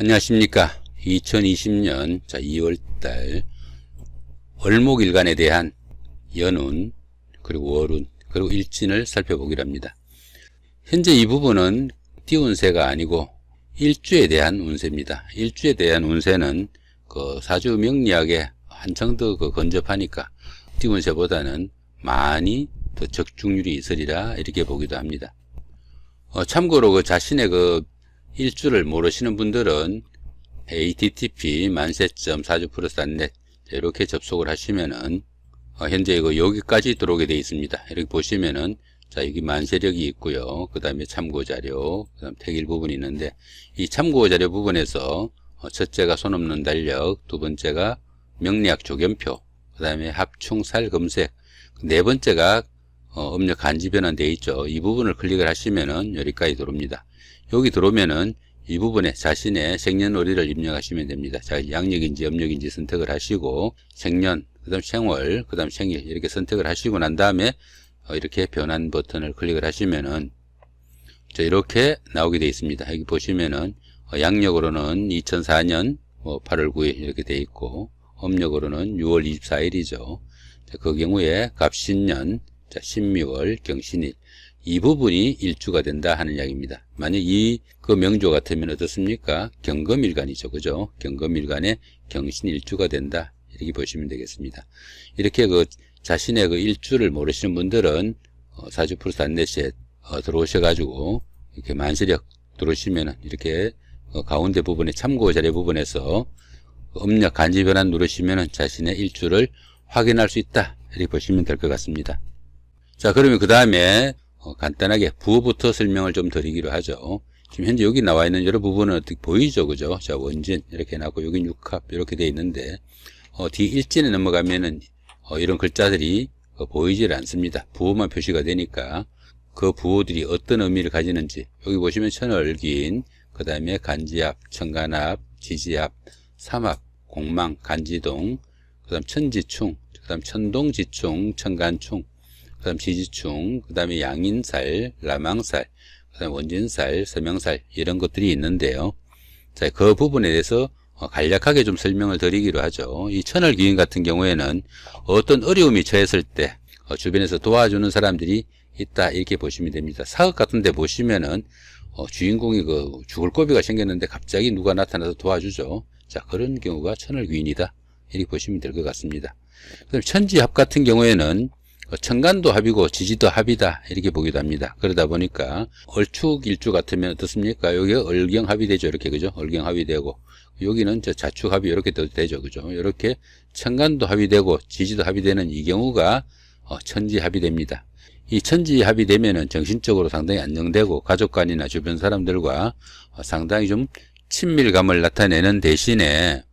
안녕하십니까. 2020년 2월달 월목일간에 대한 연운, 그리고 월운, 그리고 일진을 살펴보기로 합니다. 현재 이 부분은 띠운세가 아니고 일주에 대한 운세입니다. 일주에 대한 운세는 그 사주 명리학에 한층 더 근접하니까 띠운세보다는 많이 더 적중률이 있으리라 이렇게 보기도 합니다. 참고로 그 자신의 그 일주를 모르시는 분들은 http 만세.사주플러스.net 이렇게 접속을 하시면은 현재 이거 여기까지 들어오게 되어 있습니다. 이렇게 보시면은 자, 여기 만세력이 있고요. 그 다음에 참고자료, 그 다음 택일 부분이 있는데 이 참고자료 부분에서 첫째가 손 없는 달력, 두 번째가 명리학 조견표, 그 다음에 합충살 검색, 네 번째가 음력 간지 변환 되어 있죠. 이 부분을 클릭을 하시면은 여기까지 들어옵니다. 여기 들어오면은 이 부분에 자신의 생년월일을 입력하시면 됩니다. 자, 양력인지 음력인지 선택을 하시고 생년, 그 다음 생월, 그 다음 생일 이렇게 선택을 하시고 난 다음에 이렇게 변환 버튼을 클릭을 하시면은 자, 이렇게 나오게 되어 있습니다. 여기 보시면은 양력으로는 2004년 8월 9일 이렇게 되어 있고 음력으로는 6월 24일이죠. 자, 그 경우에 갑신년, 자, 신미월, 경신일 이 부분이 일주가 된다 하는 이야기입니다. 만약 그 명조 같으면 어떻습니까? 경금일간이죠. 그죠? 경금일간에 경신일주가 된다. 이렇게 보시면 되겠습니다. 이렇게 그 자신의 그 일주를 모르시는 분들은 사주플러스.net에 들어오셔가지고 이렇게 만세력 들어오시면은 이렇게 가운데 부분에 참고 자료 부분에서 음력 간지 변환 누르시면은 자신의 일주를 확인할 수 있다. 이렇게 보시면 될 것 같습니다. 자, 그러면 그 다음에 간단하게 부호부터 설명을 좀 드리기로 하죠. 지금 현재 여기 나와 있는 여러 부분은 어떻게 보이죠? 그죠? 자, 원진 이렇게 나고 여긴 육합 이렇게 되어 있는데 뒤 일진에 넘어가면은 이런 글자들이 보이질 않습니다. 부호만 표시가 되니까 그 부호들이 어떤 의미를 가지는지 여기 보시면 천을긴, 그 다음에 간지합, 천간합, 지지합, 삼합, 공망, 간지동, 그 다음 천지충, 그 다음 천동지충, 천간충, 그 다음 지지충, 그 다음에 양인살, 라망살, 그 다음 원진살, 서명살 이런 것들이 있는데요. 자, 그 부분에 대해서 간략하게 좀 설명을 드리기로 하죠. 이 천을귀인 같은 경우에는 어떤 어려움이 처했을 때 주변에서 도와주는 사람들이 있다 이렇게 보시면 됩니다. 사극 같은 데 보시면은 주인공이 죽을 고비가 생겼는데 갑자기 누가 나타나서 도와주죠. 자, 그런 경우가 천을귀인이다 이렇게 보시면 될 것 같습니다. 그다음 천지합 같은 경우에는 천간도 합이고 지지도 합이다 이렇게 보기도 합니다. 그러다 보니까 얼축일주 같으면 어떻습니까? 여기가 얼경합이 되죠. 이렇게 그죠? 얼경합이 되고 여기는 자축합이 이렇게 되죠. 그죠? 이렇게 천간도 합이 되고 지지도 합이 되는 이 경우가 천지합이 됩니다. 이 천지합이 되면은 정신적으로 상당히 안정되고 가족간이나 주변 사람들과 상당히 좀 친밀감을 나타내는 대신에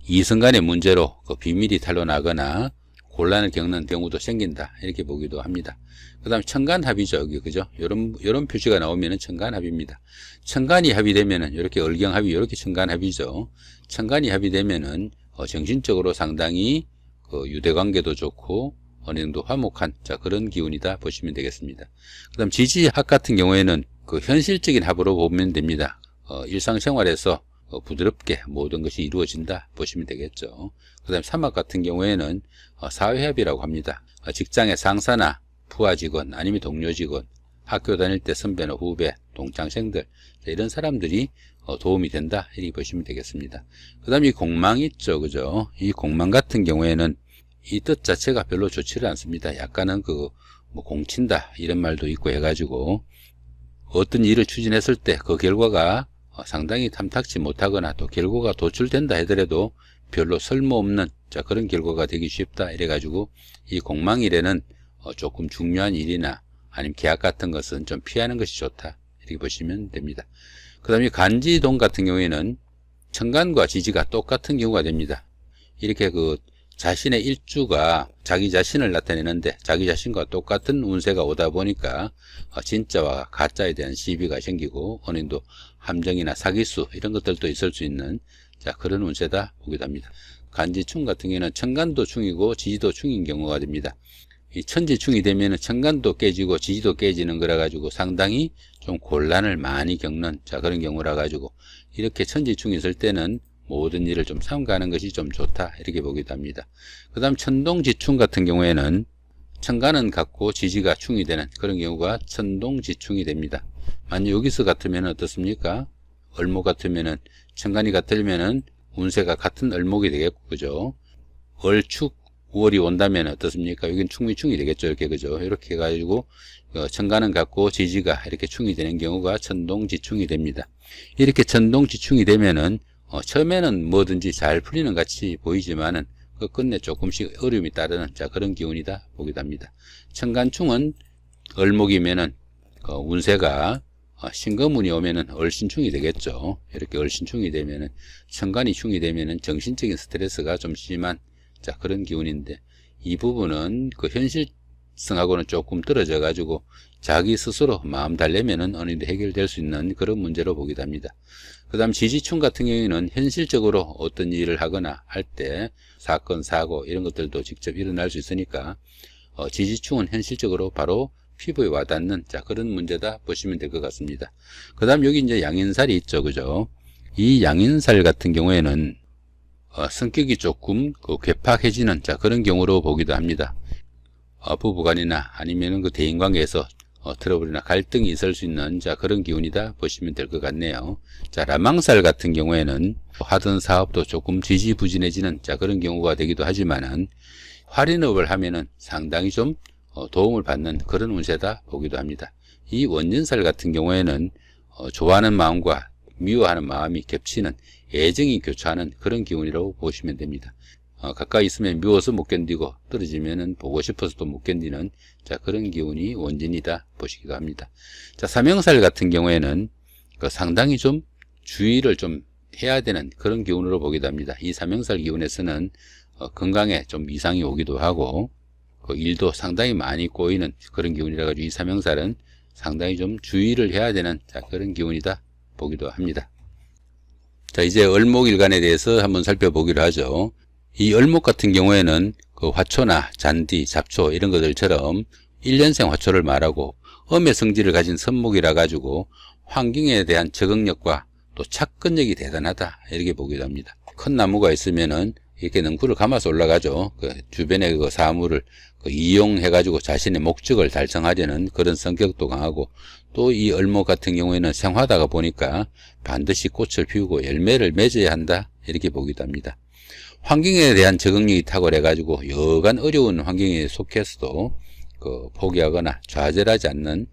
이성간의 문제로 비밀이 탄로나거나 곤란을 겪는 경우도 생긴다 이렇게 보기도 합니다. 그 다음에 천간합이죠. 여기 그죠? 이런 표시가 나오면은 천간합입니다. 천간이 합의되면은 이렇게 얼경합이 이렇게 천간합이죠. 천간이 합의되면은 정신적으로 상당히 유대관계도 좋고 어느 정도 화목한 그런 기운이다 보시면 되겠습니다. 그 다음 지지합 같은 경우에는 현실적인 합으로 보면 됩니다. 일상생활에서 부드럽게 모든 것이 이루어진다 보시면 되겠죠. 그 다음에 삼합 같은 경우에는 사회합이라고 합니다. 직장의 상사나 부하 직원 아니면 동료 직원, 학교 다닐 때 선배나 후배, 동창생들 이런 사람들이 도움이 된다 이렇게 보시면 되겠습니다. 그 다음에 이 공망 있죠. 그죠? 이 공망 같은 경우에는 이 뜻 자체가 별로 좋지를 않습니다. 약간은 공친다 이런 말도 있고 해가지고 어떤 일을 추진했을 때 그 결과가 상당히 탐탁지 못하거나 또 결과가 도출된다 하더라도 별로 쓸모없는 그런 결과가 되기 쉽다 이래가지고 이 공망일에는 조금 중요한 일이나 아니면 계약 같은 것은 좀 피하는 것이 좋다 이렇게 보시면 됩니다. 그 다음에 간지동 같은 경우에는 천간과 지지가 똑같은 경우가 됩니다. 이렇게 자신의 일주가 자기 자신을 나타내는데 자기 자신과 똑같은 운세가 오다 보니까 진짜와 가짜에 대한 시비가 생기고 어느 정도 함정이나 사기수 이런 것들도 있을 수 있는 그런 운세다 보기도 합니다. 간지충 같은 경우에는 천간도 충이고 지지도 충인 경우가 됩니다. 이 천지충이 되면은 천간도 깨지고 지지도 깨지는 거라 가지고 상당히 좀 곤란을 많이 겪는 자 그런 경우라 가지고 이렇게 천지충이 있을 때는 모든 일을 좀 삼가하는 것이 좀 좋다 이렇게 보기도 합니다. 그 다음 천동지충 같은 경우에는 천간은 같고 지지가 충이 되는 그런 경우가 천동지충이 됩니다. 만약 여기서 같으면 어떻습니까? 을목 같으면은 천간이 같으면은 운세가 같은 을목이 되겠고 그죠? 을축 월이 온다면 어떻습니까? 여긴 충미충이 되겠죠. 이렇게 그죠? 이렇게 해가지고 천간은 같고 지지가 이렇게 충이 되는 경우가 천동지충이 됩니다. 이렇게 천동지충이 되면은 처음에는 뭐든지 잘 풀리는 같이 보이지만은 그 끝내 조금씩 어려움이 따르는 자 그런 기운이다 보기도 합니다. 천간충은 을목이면은 운세가 신금운이 오면은 을신충이 되겠죠. 이렇게 을신충이 되면은 천간이 충이 되면은 정신적인 스트레스가 좀 심한 자 그런 기운인데 이 부분은 그 현실성하고는 조금 떨어져 가지고 자기 스스로 마음 달래면은 어느 정도 해결될 수 있는 그런 문제로 보기도 합니다. 그 다음 지지충 같은 경우에는 현실적으로 어떤 일을 하거나 할 때 사건 사고 이런 것들도 직접 일어날 수 있으니까 지지충은 현실적으로 바로 피부에 와닿는 자 그런 문제다 보시면 될 것 같습니다. 그 다음 여기 이제 양인살이 있죠 그죠? 이 양인살 같은 경우에는 성격이 조금 괴팍해지는 자 그런 경우로 보기도 합니다. 부부간이나 아니면은 그 대인관계에서 트러블이나 갈등이 있을 수 있는 자 그런 기운이다 보시면 될 것 같네요. 자 라망살 같은 경우에는 하던 사업도 조금 지지부진해지는 자 그런 경우가 되기도 하지만은 할인업을 하면은 상당히 좀 도움을 받는 그런 운세다 보기도 합니다. 이 원진살 같은 경우에는 좋아하는 마음과 미워하는 마음이 겹치는 애정이 교차하는 그런 기운이라고 보시면 됩니다. 가까이 있으면 미워서 못 견디고 떨어지면은 보고 싶어서도 못 견디는 자 그런 기운이 원진이다 보시기도 합니다. 자 사명살 같은 경우에는 상당히 좀 주의를 좀 해야 되는 그런 기운으로 보기도 합니다. 이 사명살 기운에서는 건강에 좀 이상이 오기도 하고 일도 상당히 많이 꼬이는 그런 기운이라 가지고 이 사명살은 상당히 좀 주의를 해야 되는 자 그런 기운이다 보기도 합니다. 자 이제 을목일간에 대해서 한번 살펴보기로 하죠. 이 을목 같은 경우에는 그 화초나 잔디, 잡초 이런 것들처럼 1년생 화초를 말하고 음의 성질을 가진 선목이라 가지고 환경에 대한 적응력과 또 착근력이 대단하다 이렇게 보기도 합니다. 큰 나무가 있으면은 이렇게 능풀을 감아서 올라가죠. 그 주변의 그 사물을 이용해 가지고 자신의 목적을 달성하려는 그런 성격도 강하고 또 이 을목 같은 경우에는 생화다가 보니까 반드시 꽃을 피우고 열매를 맺어야 한다 이렇게 보기도 합니다. 환경에 대한 적응력이 탁월해 가지고 여간 어려운 환경에 속해서도 포기하거나 좌절하지 않는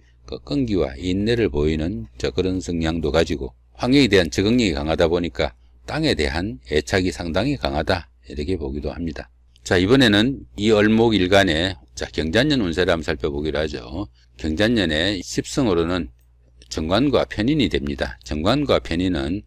끈기와 인내를 보이는 그런 성향도 가지고 환경에 대한 적응력이 강하다 보니까 땅에 대한 애착이 상당히 강하다 이렇게 보기도 합니다. 자 이번에는 이 을목일간의 경잔년 운세를 한번 살펴보기로 하죠. 경잔년의 10성으로는 정관과 편인이 됩니다. 정관과 편인은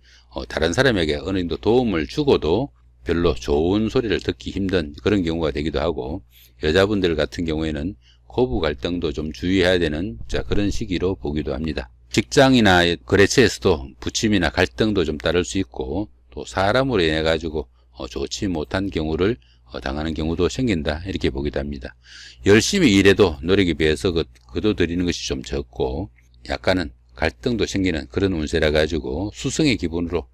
다른 사람에게 어느 정도 도움을 주고도 별로 좋은 소리를 듣기 힘든 그런 경우가 되기도 하고 여자분들 같은 경우에는 고부 갈등도 좀 주의해야 되는 그런 시기로 보기도 합니다. 직장이나 거래처에서도 부침이나 갈등도 좀 따를 수 있고 또 사람으로 인해 가지고 좋지 못한 경우를 당하는 경우도 생긴다 이렇게 보기도 합니다. 열심히 일해도 노력에 비해서 거둬들이는 것이 좀 적고 약간은 갈등도 생기는 그런 운세라 가지고 수성의 기분으로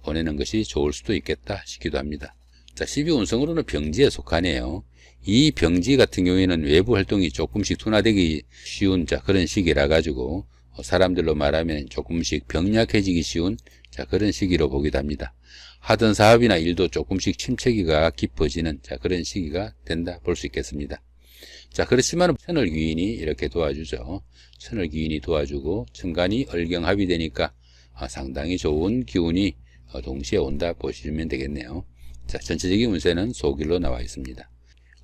보내는 것이 좋을 수도 있겠다 싶기도 합니다. 자 12운성으로는 병지에 속하네요. 이 병지 같은 경우에는 외부 활동이 조금씩 둔화되기 쉬운 그런 시기라 가지고 사람들로 말하면 조금씩 병약해지기 쉬운 그런 시기로 보기도 합니다. 하던 사업이나 일도 조금씩 침체기가 깊어지는 그런 시기가 된다 볼 수 있겠습니다. 자 그렇지만 천을귀인이 이렇게 도와주죠. 천을귀인이 도와주고 천간이 을경합이 되니까 상당히 좋은 기운이 동시에 온다 보시면 되겠네요. 자 전체적인 운세는 소길로 나와 있습니다.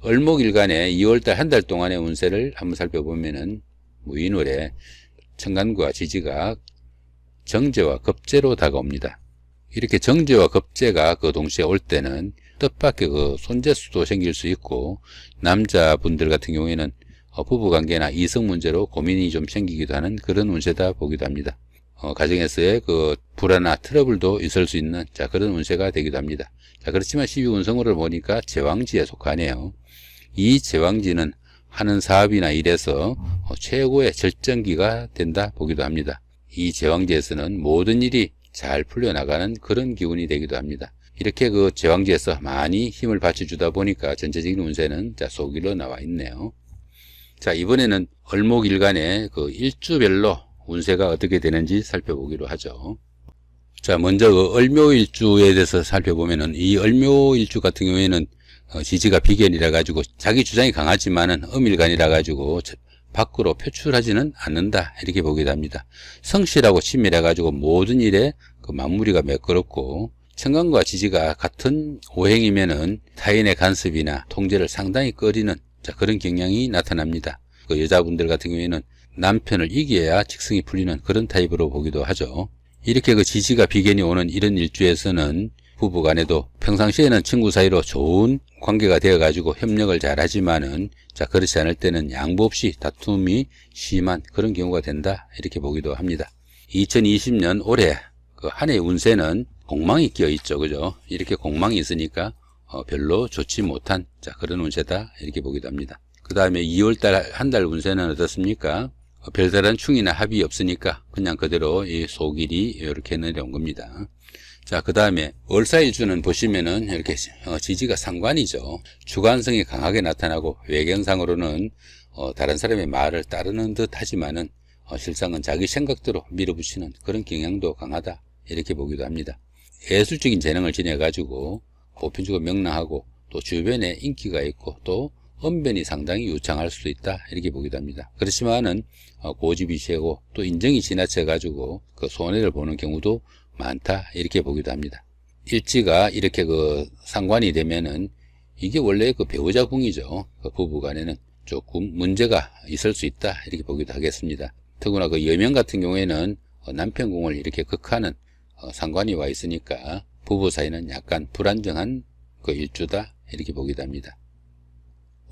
을목일간의 2월달 한 달 동안의 운세를 한번 살펴보면은 무인월에 천간과 지지가 정제와 겁제로 다가옵니다. 이렇게 정제와 겁제가 동시에 올 때는 뜻밖의 손재수도 생길 수 있고 남자분들 같은 경우에는 부부관계나 이성 문제로 고민이 좀 생기기도 하는 그런 운세다 보기도 합니다. 가정에서의 불화나 트러블도 있을 수 있는 그런 운세가 되기도 합니다. 자 그렇지만 12운성으로 보니까 제왕지에 속하네요. 이 제왕지는 하는 사업이나 일에서 최고의 절정기가 된다 보기도 합니다. 이 제왕지에서는 모든 일이 잘 풀려나가는 그런 기운이 되기도 합니다. 이렇게 그 제왕지에서 많이 힘을 받쳐주다 보니까 전체적인 운세는 자, 속일로 나와 있네요. 자, 이번에는 을목일간의 그 일주별로 운세가 어떻게 되는지 살펴보기로 하죠. 자, 먼저 그 을묘일주에 대해서 살펴보면은, 이 을묘일주 같은 경우에는 지지가 비견이라 가지고 자기 주장이 강하지만은 음일간이라 가지고 밖으로 표출하지는 않는다, 이렇게 보기도 합니다. 성실하고 친밀해 가지고 모든 일에 그 마무리가 매끄럽고, 천간과 지지가 같은 오행이면은 타인의 간섭이나 통제를 상당히 꺼리는 자, 그런 경향이 나타납니다. 그 여자분들 같은 경우에는 남편을 이겨야 직성이 풀리는 그런 타입으로 보기도 하죠. 이렇게 그 지지가 비견이 오는 이런 일주에서는 부부 간에도 평상시에는 친구 사이로 좋은 관계가 되어 가지고 협력을 잘 하지만은 자, 그렇지 않을 때는 양보 없이 다툼이 심한 그런 경우가 된다, 이렇게 보기도 합니다. 2020년 올해 그 한 해의 운세는 공망이 끼어 있죠. 그죠? 이렇게 공망이 있으니까 별로 좋지 못한 자, 그런 운세다, 이렇게 보기도 합니다. 그 다음에 2월달 한 달 운세는 어떻습니까? 별다른 충이나 합이 없으니까 그냥 그대로 이 속일이 이렇게 내려온 겁니다. 자, 그 다음에 월사일주는 보시면은 이렇게 지지가 상관이죠. 주관성이 강하게 나타나고 외경상으로는 다른 사람의 말을 따르는 듯 하지만은 실상은 자기 생각대로 밀어붙이는 그런 경향도 강하다, 이렇게 보기도 합니다. 예술적인 재능을 지녀 가지고 보편적으로 명랑하고 또 주변에 인기가 있고 또 언변이 상당히 유창할 수도 있다, 이렇게 보기도 합니다. 그렇지만은 고집이 세고 또 인정이 지나쳐 가지고 그 손해를 보는 경우도 많다, 이렇게 보기도 합니다. 일지가 이렇게 그 상관이 되면은 이게 원래 그 배우자궁이죠. 그 부부간에는 조금 문제가 있을 수 있다, 이렇게 보기도 하겠습니다. 더구나 그 여명 같은 경우에는 남편궁을 이렇게 극하는 상관이 와 있으니까 부부 사이는 약간 불안정한 그 일주다, 이렇게 보기도 합니다.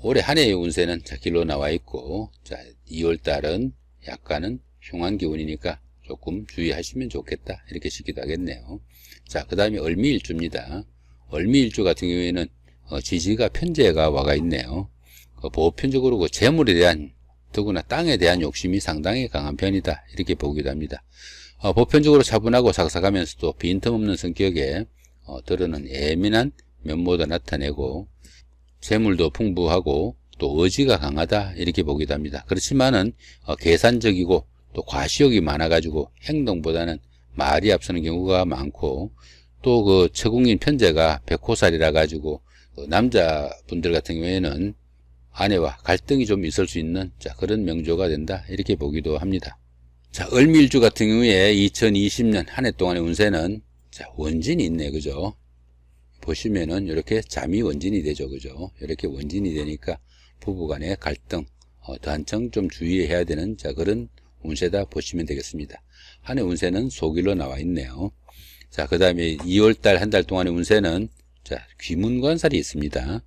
올해 한 해의 운세는 자, 길로 나와 있고, 자, 2월달은 약간은 흉한 기운이니까 조금 주의하시면 좋겠다, 이렇게 싶기도 하겠네요. 자, 그 다음에 을미일주입니다. 을미일주 같은 경우에는 지지가 편제가 와가 있네요. 보편적으로 그 재물에 대한, 더구나 땅에 대한 욕심이 상당히 강한 편이다, 이렇게 보기도 합니다. 보편적으로 차분하고 삭삭하면서도 빈틈없는 성격에 드러는 예민한 면모도 나타내고 재물도 풍부하고 또 의지가 강하다, 이렇게 보기도 합니다. 그렇지만은 계산적이고 또 과시욕이 많아 가지고 행동보다는 말이 앞서는 경우가 많고, 또 그 처궁인 편제가 백호살이라 가지고 남자분들 같은 경우에는 아내와 갈등이 좀 있을 수 있는 자, 그런 명조가 된다, 이렇게 보기도 합니다. 자, 을미일주 같은 경우에 2020년 한 해 동안의 운세는 자, 원진이 있네, 그죠? 보시면은 이렇게 잠이 원진이 되죠, 그죠? 이렇게 원진이 되니까 부부간의 갈등 더 한층 좀 주의해야 되는 자, 그런 운세다 보시면 되겠습니다. 한 해 운세는 속일로 나와 있네요. 자, 그 다음에 2월달 한 달 동안의 운세는 자, 귀문관살이 있습니다.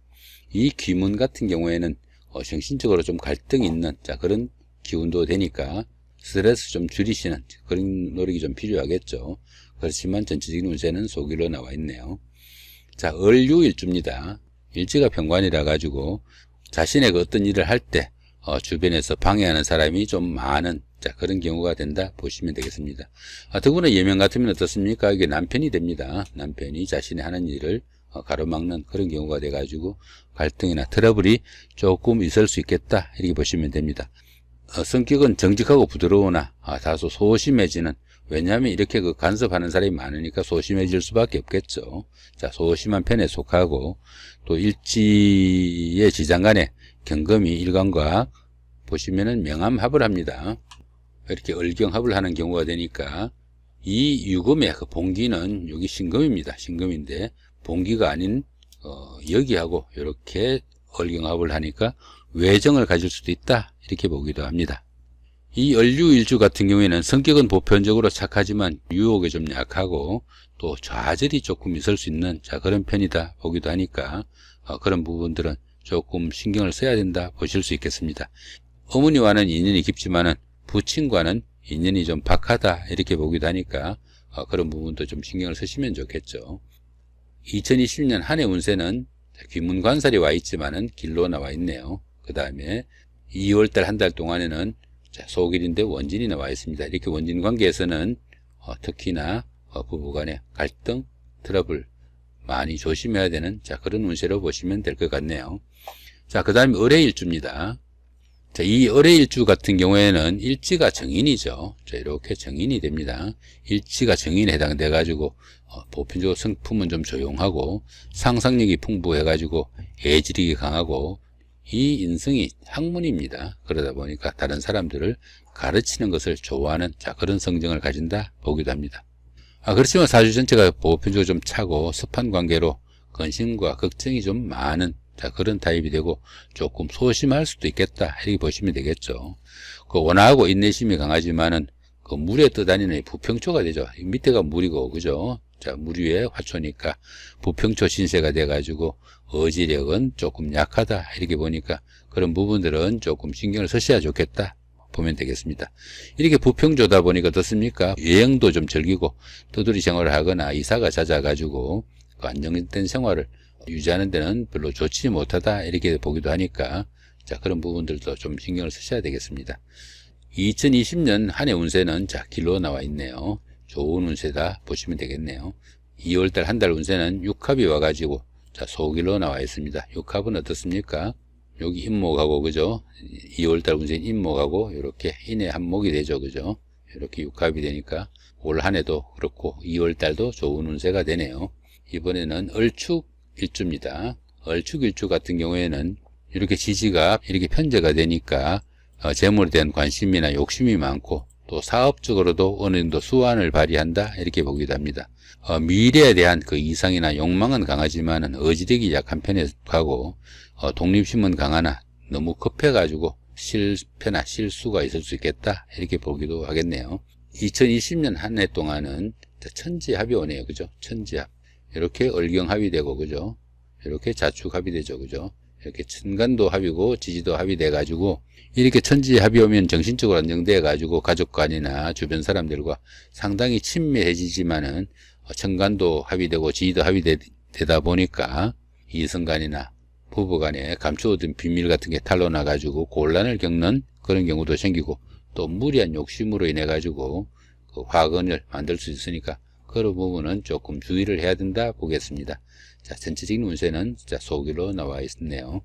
이 귀문 같은 경우에는 정신적으로 좀 갈등이 있는 자, 그런 기운도 되니까 스트레스 좀 줄이시는 그런 노력이 좀 필요하겠죠. 그렇지만 전체적인 운세는 속일로 나와 있네요. 자, 을유일주입니다. 일지가 병관이라 가지고 자신의 그 어떤 일을 할 때 주변에서 방해하는 사람이 좀 많은 자, 그런 경우가 된다 보시면 되겠습니다. 더구나 예명 같으면 어떻습니까? 이게 남편이 됩니다. 남편이 자신이 하는 일을 가로막는 그런 경우가 돼 가지고 갈등이나 트러블이 조금 있을 수 있겠다, 이렇게 보시면 됩니다. 성격은 정직하고 부드러우나 다소 소심해지는, 왜냐하면 이렇게 그 간섭하는 사람이 많으니까 소심해질 수밖에 없겠죠. 자, 소심한 편에 속하고 또 일지의 지장간에 경금이 일간과 보시면은 명암합을 합니다. 이렇게 을경합을 하는 경우가 되니까 이 유금의 그 본기는 여기 신금입니다. 신금인데 본기가 아닌 여기하고 이렇게 을경합을 하니까 외정을 가질 수도 있다, 이렇게 보기도 합니다. 이 을유일주 같은 경우에는 성격은 보편적으로 착하지만 유혹에 좀 약하고 또 좌절이 조금 있을 수 있는 자, 그런 편이다 보기도 하니까 그런 부분들은 조금 신경을 써야 된다 보실 수 있겠습니다. 어머니와는 인연이 깊지만은 부친과는 인연이 좀 박하다, 이렇게 보기도 하니까 그런 부분도 좀 신경을 쓰시면 좋겠죠. 2020년 한 해 운세는 귀문관살이 와 있지만은 길로 나와 있네요. 그 다음에 2월달 한 달 동안에는 자, 소길인데 원진이 나와 있습니다. 이렇게 원진 관계에서는 특히나 부부간의 갈등, 트러블 많이 조심해야 되는 자, 그런 운세로 보시면 될 것 같네요. 자, 그 다음에 을해일주입니다. 자, 이 을해일주 같은 경우에는 일지가 정인이죠. 자, 이렇게 정인이 됩니다. 일지가 정인에 해당돼 가지고 보편적으로 성품은 좀 조용하고 상상력이 풍부해 가지고 애지력이 강하고 이 인성이 학문입니다. 그러다 보니까 다른 사람들을 가르치는 것을 좋아하는 자, 그런 성정을 가진다 보기도 합니다. 그렇지만 사주 전체가 보편적으로 좀 차고 습한 관계로 근심과 걱정이 좀 많은 자, 그런 타입이 되고 조금 소심할 수도 있겠다 이렇게 보시면 되겠죠. 그 원하고 인내심이 강하지만은 그 물에 떠다니는 부평초가 되죠. 밑에가 물이고 그죠. 자, 물 위에 화초니까 부평초 신세가 돼 가지고 어지력은 조금 약하다 이렇게 보니까 그런 부분들은 조금 신경을 쓰셔야 좋겠다 보면 되겠습니다. 이렇게 부평조다 보니까 어떻습니까? 여행도 좀 즐기고 떠돌이 생활을 하거나 이사가 잦아 가지고 그 안정된 생활을 유지하는 데는 별로 좋지 못하다 이렇게 보기도 하니까 자, 그런 부분들도 좀 신경을 쓰셔야 되겠습니다. 2020년 한 해 운세는 자, 길로 나와 있네요. 좋은 운세다 보시면 되겠네요. 2월달 한 달 운세는 육합이 와가지고 자, 소길로 나와 있습니다. 육합은 어떻습니까? 여기 임목하고 그죠? 2월달 운세는 임목하고 이렇게 인의 한목이 되죠. 그죠? 이렇게 육합이 되니까 올 한 해도 그렇고 2월달도 좋은 운세가 되네요. 이번에는 을축 일주입니다. 을축 일주 같은 경우에는 이렇게 지지가 이렇게 편제가 되니까 재물에 대한 관심이나 욕심이 많고 또 사업적으로도 어느 정도 수완을 발휘한다 이렇게 보기도 합니다. 미래에 대한 그 이상이나 욕망은 강하지만은 의지력이 약한 편에 속하고 독립심은 강하나 너무 급해가지고 실패나 실수가 있을 수 있겠다 이렇게 보기도 하겠네요. 2020년 한 해 동안은 천지합이 오네요. 그죠? 천지합. 이렇게 을경합이 되고 그죠? 이렇게 자축합이 되죠. 그죠? 이렇게 천간도 합이고 지지도 합이 돼 가지고 이렇게 천지합이 오면 정신적으로 안정돼 가지고 가족간이나 주변 사람들과 상당히 친밀해지지만은 천간도 합이 되고 지지도 합이 되다 보니까 이성간이나 부부간에 감추어둔 비밀 같은 게 탄로나 가지고 곤란을 겪는 그런 경우도 생기고 또 무리한 욕심으로 인해 가지고 그 화근을 만들 수 있으니까 그런 부분은 조금 주의를 해야 된다 보겠습니다. 자, 전체적인 운세는 자, 소길로 나와 있네요.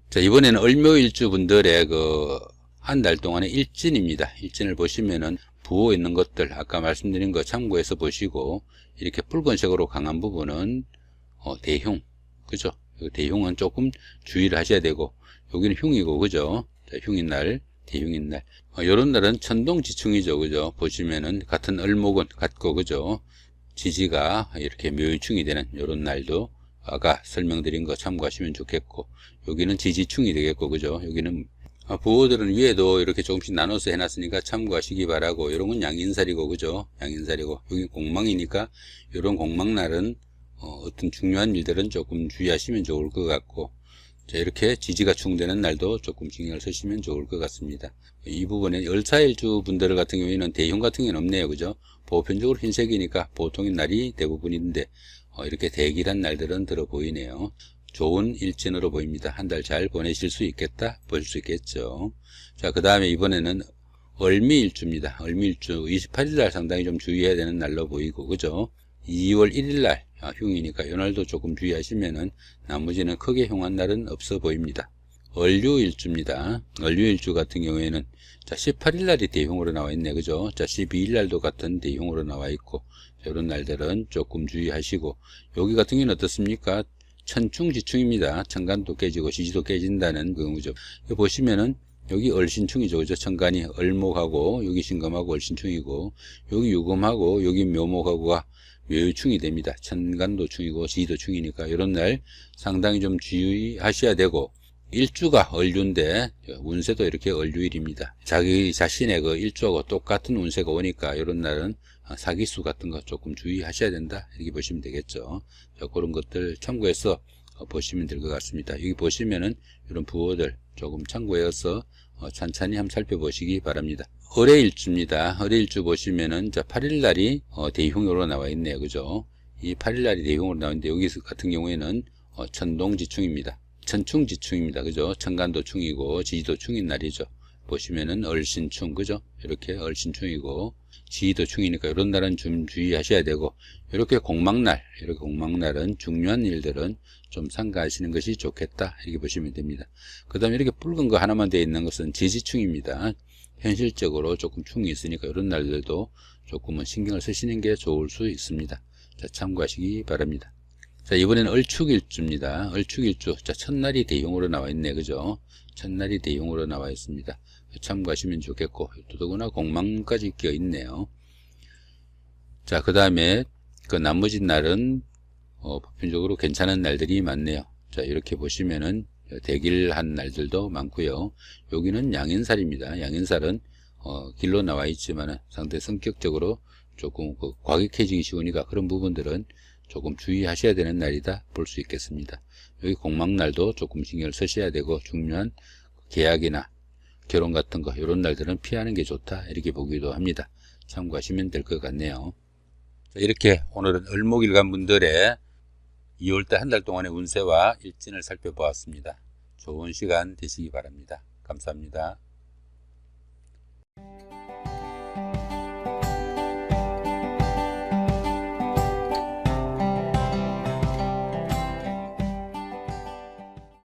자, 이번에는 을묘일주 분들의 그 한 달 동안의 일진입니다. 일진을 보시면은 부호 있는 것들 아까 말씀드린 거 참고해서 보시고 이렇게 붉은색으로 강한 부분은 대흉 그죠? 대흉은 조금 주의를 하셔야 되고 여기는 흉이고 그죠? 자, 흉인 날 대흉인 날 요런 날은 천동지충이죠. 그죠? 보시면은 같은 을목은 같고 그죠? 지지가 이렇게 묘유충이 되는 요런 날도 아까 설명드린 거 참고하시면 좋겠고 여기는 지지충이 되겠고 그죠? 여기는 부호들은 위에도 이렇게 조금씩 나눠서 해놨으니까 참고하시기 바라고 요런 건 양인살이고 그죠? 양인살이고 여기 공망이니까 요런 공망날은 어떤 중요한 일들은 조금 주의하시면 좋을 것 같고 자, 이렇게 지지가 충되는 날도 조금 신경을 쓰시면 좋을 것 같습니다. 이 부분에 을사일주 분들 같은 경우에는 대흉 같은 경우는 없네요. 그죠? 보편적으로 흰색이니까 보통인 날이 대부분인데 이렇게 대길한 날들은 들어 보이네요. 좋은 일진으로 보입니다. 한 달 잘 보내실 수 있겠다 볼 수 있겠죠. 자, 그 다음에 이번에는 을미일주입니다. 을미일주 28일 날 상당히 좀 주의해야 되는 날로 보이고 그죠? 2월 1일 날 흉이니까 이 날도 조금 주의하시면은 나머지는 크게 흉한 날은 없어 보입니다. 을류일주입니다. 을류일주 같은 경우에는 자, 18일 날이 대흉으로 나와 있네. 그죠? 자, 12일 날도 같은 대흉으로 나와 있고 이런 날들은 조금 주의하시고 여기 같은 경우는 어떻습니까? 천충지충입니다. 천간도 깨지고 지지도 깨진다는 경우죠. 여기 보시면은 여기 을신충이죠. 그죠? 천간이 을목하고 여기 신금하고 을신충이고 여기 유금하고 여기 묘목하고가 묘유충이 됩니다. 천간도 충이고 지지도 충이니까 이런 날 상당히 좀 주의하셔야 되고 일주가 을류인데 운세도 이렇게 을류일입니다. 자기 자신의 그 일주하고 똑같은 운세가 오니까 이런 날은 사기수 같은 거 조금 주의하셔야 된다 이렇게 보시면 되겠죠. 자, 그런 것들 참고해서 보시면 될 것 같습니다. 여기 보시면은 이런 부호들 조금 참고해서 찬찬히 한번 살펴보시기 바랍니다. 을해일주입니다. 을해일주 보시면은 자 8일날이 대흉으로 나와 있네요. 그죠? 이 8일날이 대흉으로 나오는데 여기 같은 경우에는 천동지충입니다. 천충지충입니다. 그죠? 천간도 충이고 지지도 충인 날이죠. 보시면은 얼신충, 그죠? 이렇게 얼신충이고 지지도 충이니까 이런 날은 좀 주의하셔야 되고, 이렇게 공망날은 중요한 일들은 좀 삼가하시는 것이 좋겠다, 이렇게 보시면 됩니다. 그 다음에 이렇게 붉은 거 하나만 되어 있는 것은 지지충입니다. 현실적으로 조금 충이 있으니까 이런 날들도 조금은 신경을 쓰시는 게 좋을 수 있습니다. 자, 참고하시기 바랍니다. 자, 이번에는 얼축일주입니다. 얼축일주. 자, 첫날이 대용으로 나와 있네. 그죠? 첫날이 대용으로 나와 있습니다. 참고하시면 좋겠고, 더더구나 공망까지 끼어 있네요. 자, 그 다음에 그 나머지 날은 보편적으로 괜찮은 날들이 많네요. 자, 이렇게 보시면은 대길한 날들도 많고요. 여기는 양인살입니다. 양인살은 길로 나와 있지만 상당히 성격적으로 조금 과격해지기 쉬우니까 그런 부분들은 조금 주의하셔야 되는 날이다 볼 수 있겠습니다. 여기 공망날도 조금 신경을 쓰셔야 되고, 중요한 계약이나 결혼 같은 거 이런 날들은 피하는 게 좋다, 이렇게 보기도 합니다. 참고하시면 될 것 같네요. 자, 이렇게 오늘은 을목일간 분들의 2월달 한 달 동안의 운세와 일진을 살펴보았습니다. 좋은 시간 되시기 바랍니다. 감사합니다.